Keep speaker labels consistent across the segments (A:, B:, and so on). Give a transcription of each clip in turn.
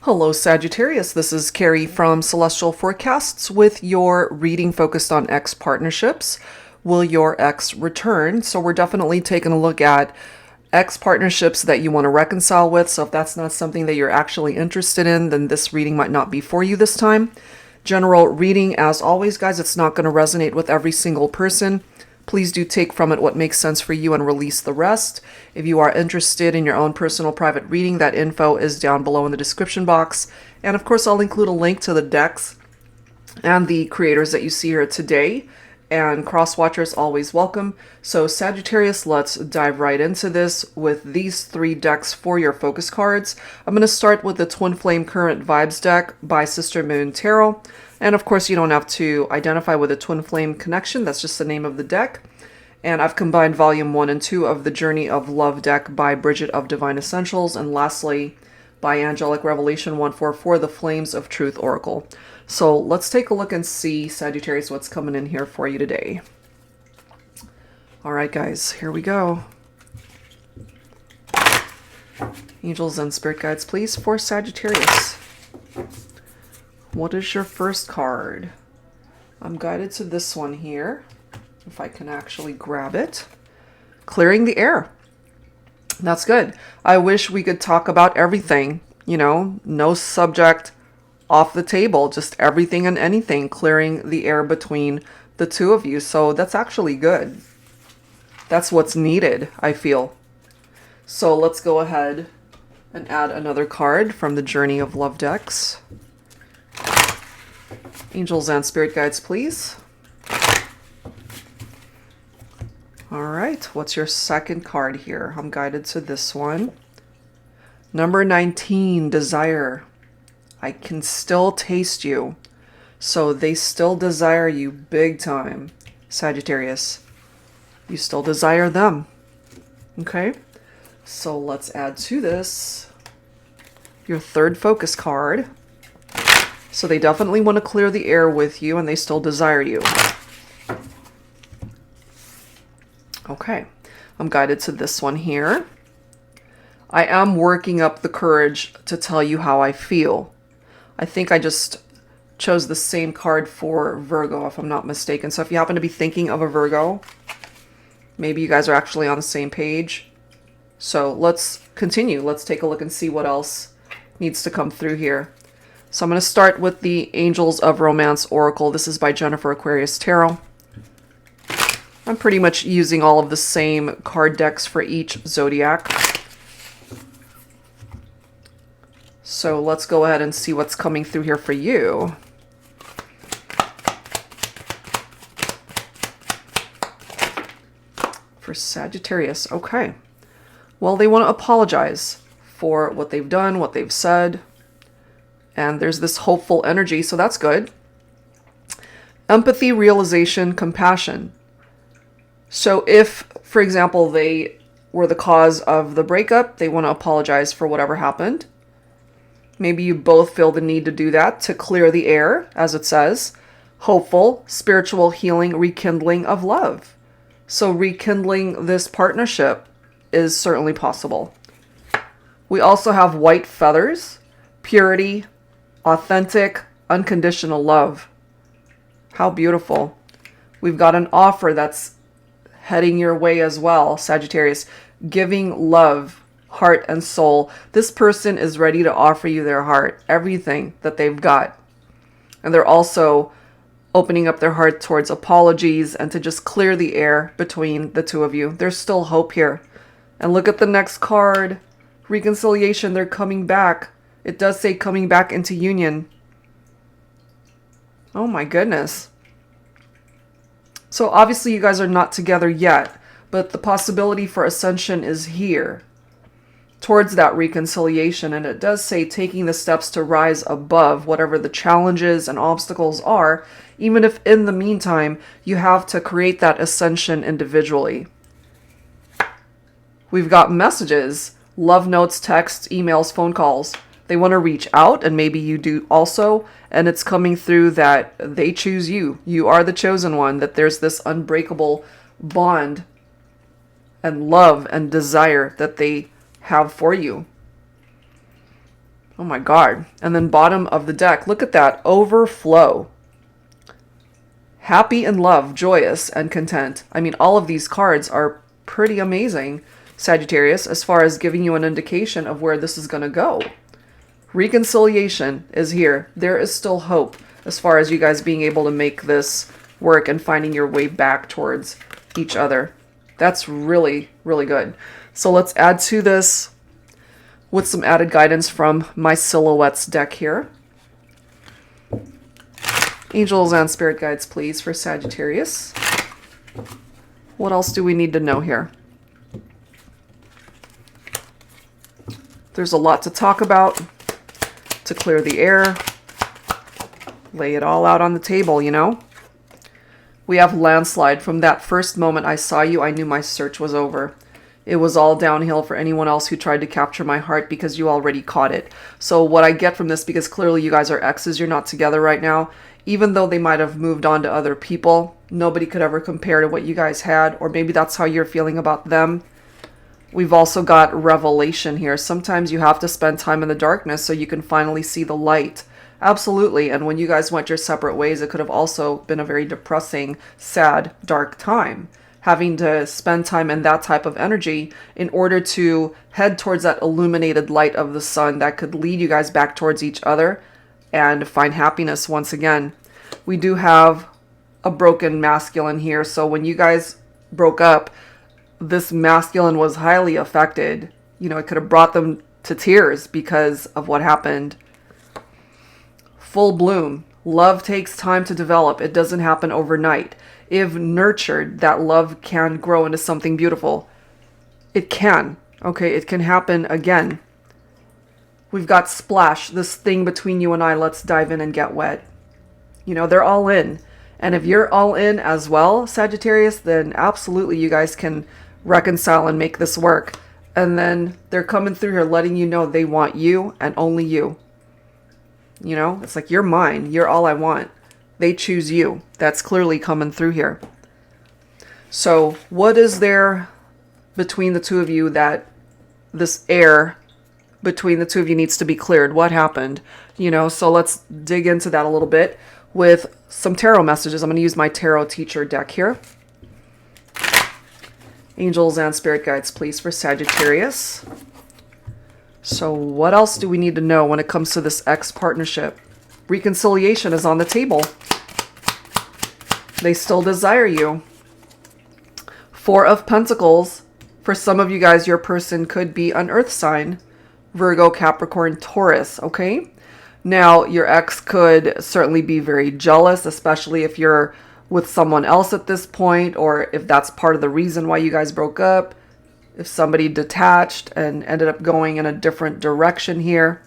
A: Hello, Sagittarius. This is Carrie from Celestial Forecasts with your reading focused on ex partnerships. Will your ex return? So, we're definitely taking a look at ex partnerships that you want to reconcile with. So, if that's not something that you're actually interested in, then this reading might not be for you this time. General reading, as always, guys, it's not going to resonate with every single person. Please do take from it what makes sense for you and release the rest. If you are interested in your own personal private reading, that info is down below in the description box. And of course, I'll include a link to the decks and the creators that you see here today. And cross-watchers always welcome. So Sagittarius, let's dive right into this with these three decks for your focus cards. I'm going to start with the Twin Flame Current Vibes deck by Sister Moon Tarot. And of course, you don't have to identify with a twin flame connection. That's just the name of the deck. And I've combined volume 1 and 2 of the Journey of Love deck by Bridget of Divine Essentials. And lastly, by Angelic Revelation 144, the Flames of Truth Oracle. So let's take a look and see, Sagittarius, what's coming in here for you today. All right, guys, here we go. Angels and spirit guides, please, for Sagittarius. What is your first card? I'm guided to this one here, if I can actually grab it. Clearing the air. That's good. I wish we could talk about everything, no subject off the table, just everything and anything, clearing the air between the two of you. So that's actually good. That's what's needed, I feel. So let's go ahead and add another card from the Journey of Love decks. Angels and spirit guides, please. All right, what's your second card here? I'm guided to this one. Number 19, desire. I can still taste you. So they still desire you big time, Sagittarius. You still desire them. Okay, so let's add to this your third focus card. So they definitely want to clear the air with you and they still desire you. Okay, I'm guided to this one here. I am working up the courage to tell you how I feel. I think I just chose the same card for Virgo, if I'm not mistaken. So if you happen to be thinking of a Virgo, maybe you guys are actually on the same page. So let's continue. Let's take a look and see what else needs to come through here. So I'm going to start with the Angels of Romance Oracle. This is by Jennifer Aquarius Tarot. I'm pretty much using all of the same card decks for each zodiac. So let's go ahead and see what's coming through here for you. For Sagittarius, okay. Well, they want to apologize for what they've done, what they've said. And there's this hopeful energy, so that's good. Empathy, realization, compassion. So if, for example, they were the cause of the breakup, they want to apologize for whatever happened. Maybe you both feel the need to do that to clear the air, as it says. Hopeful, spiritual healing, rekindling of love. So rekindling this partnership is certainly possible. We also have white feathers, purity, authentic, unconditional love. How beautiful. We've got an offer that's heading your way as well, Sagittarius. Giving love, heart and soul. This person is ready to offer you their heart, everything that they've got. And they're also opening up their heart towards apologies and to just clear the air between the two of you. There's still hope here. And look at the next card. Reconciliation, they're coming back. It does say coming back into union. Oh my goodness. So obviously you guys are not together yet, but the possibility for ascension is here towards that reconciliation. And it does say taking the steps to rise above whatever the challenges and obstacles are, even if in the meantime you have to create that ascension individually. We've got messages, love notes, texts, emails, phone calls. They want to reach out, and maybe you do also, and it's coming through that they choose you. You are the chosen one, that there's this unbreakable bond and love and desire that they have for you. Oh my God. And then bottom of the deck, look at that, overflow. Happy in love, joyous, and content. I mean, all of these cards are pretty amazing, Sagittarius, as far as giving you an indication of where this is going to go. Reconciliation is here. There is still hope as far as you guys being able to make this work and finding your way back towards each other. That's really, really good. So let's add to this with some added guidance from my Silhouettes deck here. Angels and spirit guides, please, for Sagittarius. What else do we need to know here? There's a lot to talk about, to clear the air, lay it all out on the table, you know? We have landslide. From that first moment I saw you, I knew my search was over. It was all downhill for anyone else who tried to capture my heart because you already caught it. So what I get from this, because clearly you guys are exes, you're not together right now, even though they might have moved on to other people, nobody could ever compare to what you guys had, or maybe that's how you're feeling about them. We've also got revelation here. Sometimes you have to spend time in the darkness so you can finally see the light. Absolutely. And when you guys went your separate ways, it could have also been a very depressing, sad, dark time. Having to spend time in that type of energy in order to head towards that illuminated light of the sun that could lead you guys back towards each other and find happiness once again. We do have a broken masculine here. So when you guys broke up, this masculine was highly affected. You know, it could have brought them to tears because of what happened. Full bloom. Love takes time to develop. It doesn't happen overnight. If nurtured, that love can grow into something beautiful. It can. Okay, it can happen again. We've got splash, this thing between you and I, let's dive in and get wet. You know, they're all in. And if you're all in as well, Sagittarius, then absolutely you guys can reconcile and make this work. And then they're coming through here letting you know they want you and only you. You know, it's like, you're mine. You're all I want. They choose you. That's clearly coming through here. So what is there between the two of you that this air between the two of you needs to be cleared? What happened? You know, so let's dig into that a little bit with some tarot messages. I'm going to use my tarot teacher deck here. Angels and spirit guides, please, for Sagittarius. So what else do we need to know when it comes to this ex partnership? Reconciliation is on the table. They still desire you. Four of Pentacles. For some of you guys, your person could be an earth sign. Virgo, Capricorn, Taurus, okay? Now, your ex could certainly be very jealous, especially if you're with someone else at this point, or if that's part of the reason why you guys broke up. If somebody detached and ended up going in a different direction here.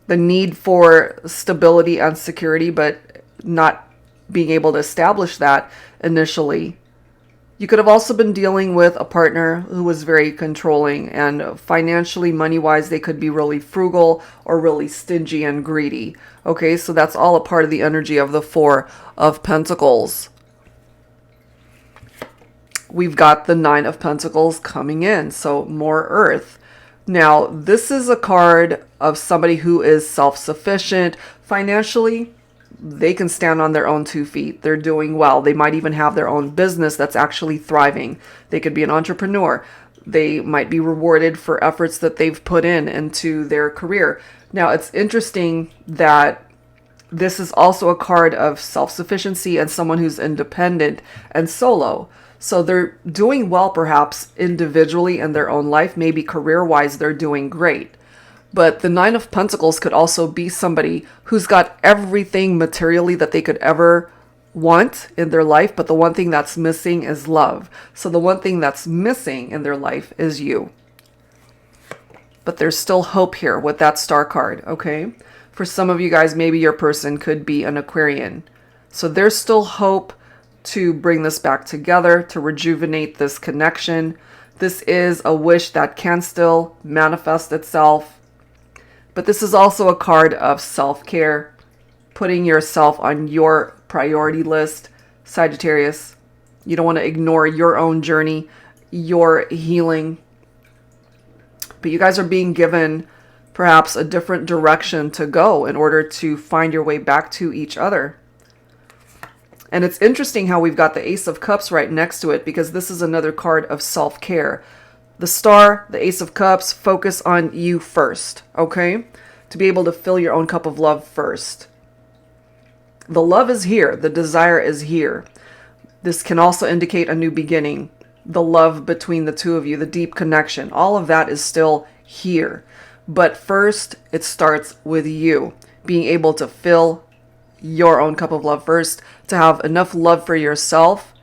A: The need for stability and security, but not being able to establish that initially. You could have also been dealing with a partner who was very controlling, and financially, money-wise, they could be really frugal or really stingy and greedy. Okay, so that's all a part of the energy of the Four of Pentacles. We've got the Nine of Pentacles coming in, so more earth. Now, this is a card of somebody who is self-sufficient. Financially, they can stand on their own 2 feet. They're doing well. They might even have their own business that's actually thriving. They could be an entrepreneur. They might be rewarded for efforts that they've put into their career. Now, it's interesting that this is also a card of self-sufficiency and someone who's independent and solo. So they're doing well, perhaps individually in their own life. Maybe career-wise, they're doing great. But the Nine of Pentacles could also be somebody who's got everything materially that they could ever want in their life. But the one thing that's missing is love. So the one thing that's missing in their life is you. But there's still hope here with that star card, okay? For some of you guys, maybe your person could be an Aquarian. So there's still hope to bring this back together, to rejuvenate this connection. This is a wish that can still manifest itself. But this is also a card of self-care, putting yourself on your priority list. Sagittarius, you don't want to ignore your own journey, your healing. But you guys are being given perhaps a different direction to go in order to find your way back to each other. And it's interesting how we've got the Ace of Cups right next to it, because this is another card of self-care. The Star, the Ace of Cups, focus on you first, okay? To be able to fill your own cup of love first. The love is here. The desire is here. This can also indicate a new beginning. The love between the two of you, the deep connection, all of that is still here. But first, it starts with you being able to fill your own cup of love first, to have enough love for yourself,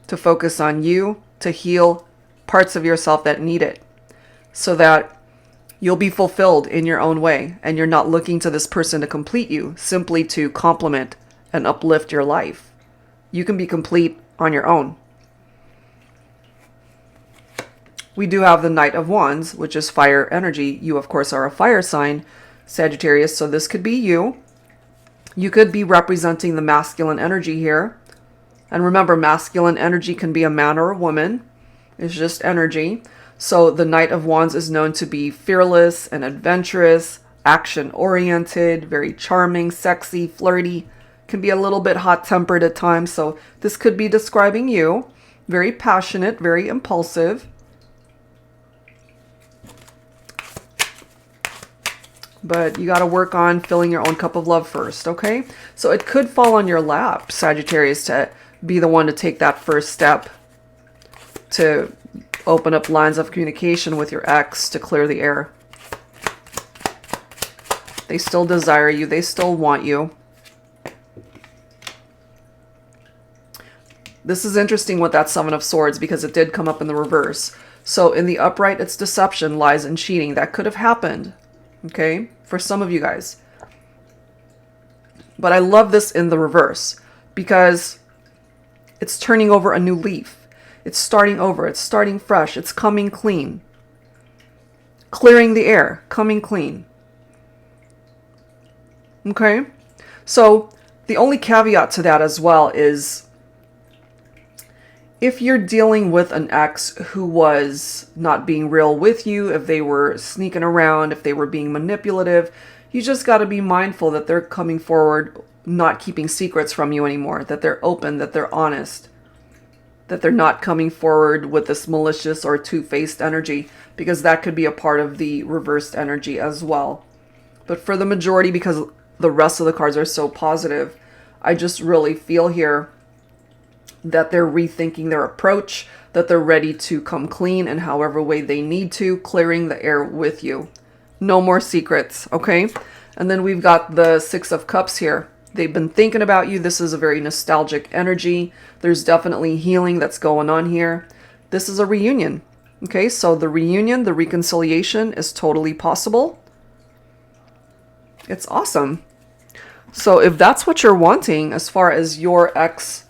A: to focus on you, to heal parts of yourself that need it, so that you'll be fulfilled in your own way, and you're not looking to this person to complete you, simply to complement and uplift your life. You can be complete on your own. We do have the Knight of Wands, which is fire energy. You, of course, are a fire sign, Sagittarius, so this could be you. You could be representing the masculine energy here. And remember, masculine energy can be a man or a woman. It's just energy. So the Knight of Wands is known to be fearless and adventurous, action-oriented, very charming, sexy, flirty, can be a little bit hot-tempered at times. So this could be describing you. Very passionate, very impulsive. But you got to work on filling your own cup of love first, okay? So it could fall on your lap, Sagittarius, to be the one to take that first step to open up lines of communication with your ex to clear the air. They still desire you. They still want you. This is interesting with that Seven of Swords, because it did come up in the reverse. So in the upright, it's deception, lies, and cheating. That could have happened. Okay, for some of you guys. But I love this in the reverse, because it's turning over a new leaf. It's starting over. It's starting fresh. It's coming clean. Clearing the air. Coming clean. Okay, so the only caveat to that as well is, if you're dealing with an ex who was not being real with you, if they were sneaking around, if they were being manipulative, you just got to be mindful that they're coming forward, not keeping secrets from you anymore, that they're open, that they're honest, that they're not coming forward with this malicious or two-faced energy, because that could be a part of the reversed energy as well. But for the majority, because the rest of the cards are so positive, I just really feel here that they're rethinking their approach, that they're ready to come clean in however way they need to, clearing the air with you. No more secrets, okay? And then we've got the Six of Cups here. They've been thinking about you. This is a very nostalgic energy. There's definitely healing that's going on here. This is a reunion, okay? So the reunion, the reconciliation is totally possible. It's awesome. So if that's what you're wanting, as far as your ex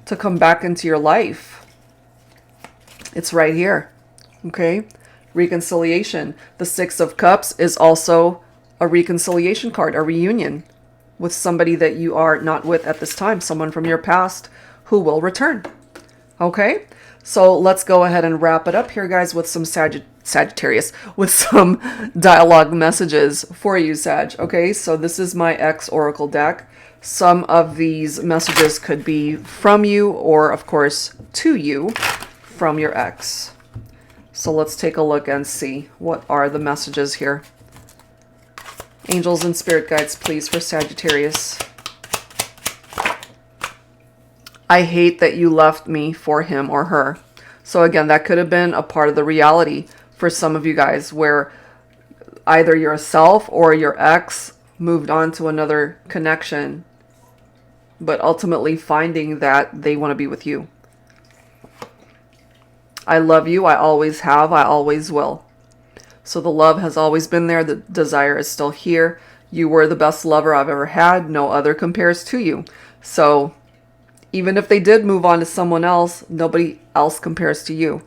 A: to come back into your life, it's right here, okay? Reconciliation. The Six of Cups is also a reconciliation card, a reunion with somebody that you are not with at this time, someone from your past who will return, okay? So let's go ahead and wrap it up here, guys, with some Sagittarius, with some dialogue messages for you, Sag, okay? So this is my ex Oracle deck. Some of these messages could be from you, or of course to you from your ex. So let's take a look and see what are the messages here. Angels and spirit guides, please, for Sagittarius. I hate that you left me for him or her. So again, that could have been a part of the reality for some of you guys, where either yourself or your ex moved on to another connection, but ultimately finding that they want to be with you. I love you. I always have. I always will. So the love has always been there. The desire is still here. You were the best lover I've ever had. No other compares to you. So even if they did move on to someone else, nobody else compares to you.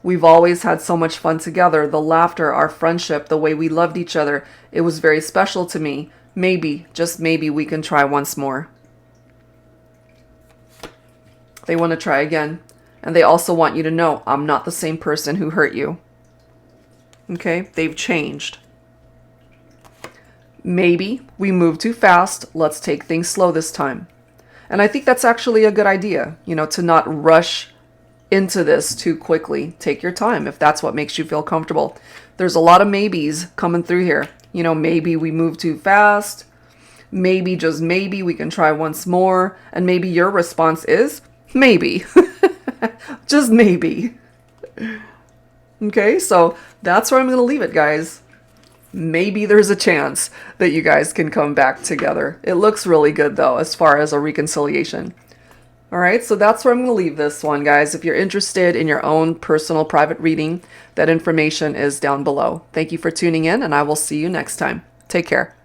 A: We've always had so much fun together. The laughter, our friendship, the way we loved each other. It was very special to me. Maybe, just maybe, we can try once more. They want to try again. And they also want you to know, I'm not the same person who hurt you. Okay, they've changed. Maybe we move too fast. Let's take things slow this time. And I think that's actually a good idea, to not rush into this too quickly. Take your time if that's what makes you feel comfortable. There's a lot of maybes coming through here. Maybe we move too fast. Maybe, just maybe, we can try once more. And maybe your response is maybe. Just maybe. Okay, so that's where I'm going to leave it, guys. Maybe there's a chance that you guys can come back together. It looks really good, though, as far as a reconciliation. All right, so that's where I'm going to leave this one, guys. If you're interested in your own personal private reading, that information is down below. Thank you for tuning in, and I will see you next time. Take care.